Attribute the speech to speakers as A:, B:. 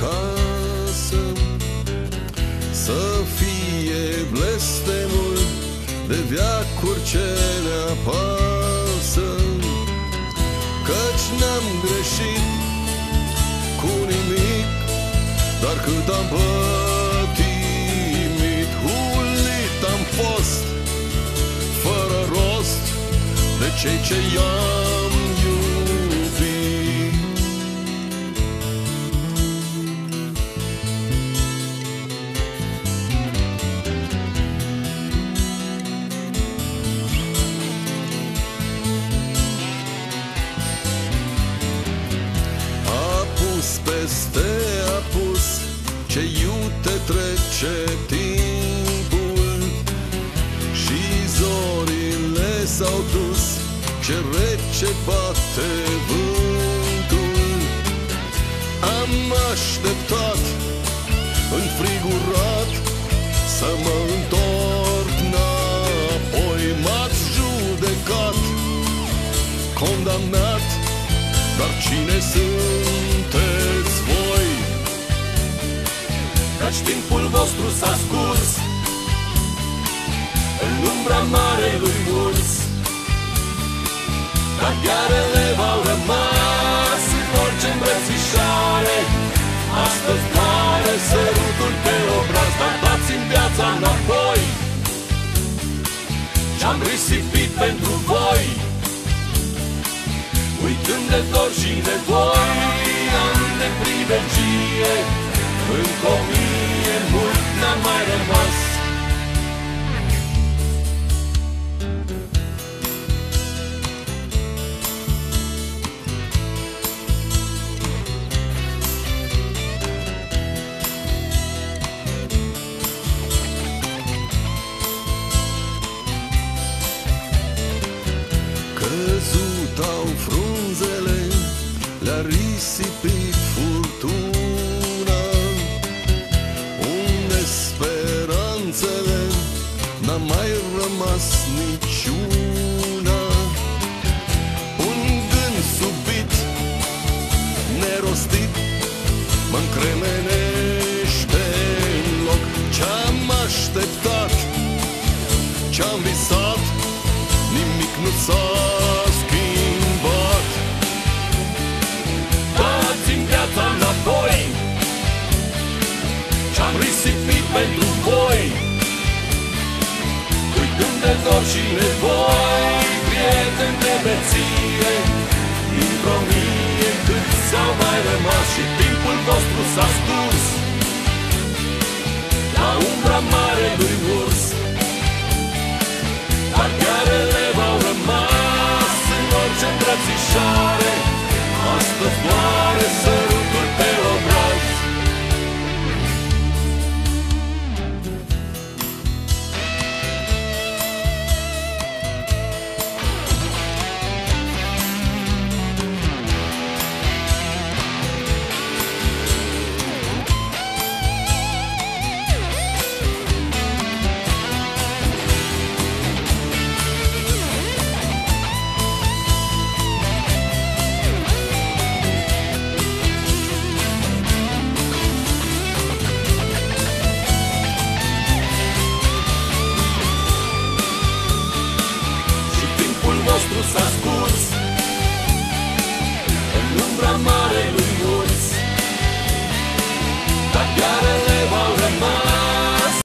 A: acasă, să fie blestemul de veacuri ce ne apasă, căci n-am greșit cu nimic, dar cât am pătimit, hulit am fost fără rost de cei ce i-am iubit. Apus peste apus, ce iute trece timpul și zorile s-au dus, ce rece bate vântul. Am așteptat înfrigurat să mă întorc înapoi. M-ați judecat, condamnat, dar cine sunteți voi?
B: Căci timpul vostru s-a scurs în umbra marelui urs, dar ghearele v-au rămas în orice îmbrățișare. Astăzi doare sărutul pe obraz, dar dați-mi viața înapoi, ce-am risipit pentru voi. Uitând de dor și nevoi, ani de pribegie, încă 1000 mult n-a mai rămas.
A: Căzut au frunzele, le-a risipit furtuna, unde speranțele n-a mai rămas niciuna. Un gând subit, nerostit, mă încremenește în loc. Ce-am așteptat, ce-am visat, nimic nu s-a schimbat.
B: Dați-mi viața înapoi, ce-am risipit pentru voi. Uitând de dor și nevoi, prieteni de beție, dintr-o 1000 cât s-au mai rămas. Și timpul vostru s-a scurs la umbra marelui urs, dar ghearele v-au rămas în orice îmbrățișare. Astăzi doare sărutul pe obraz. S-a scurs în umbra marelui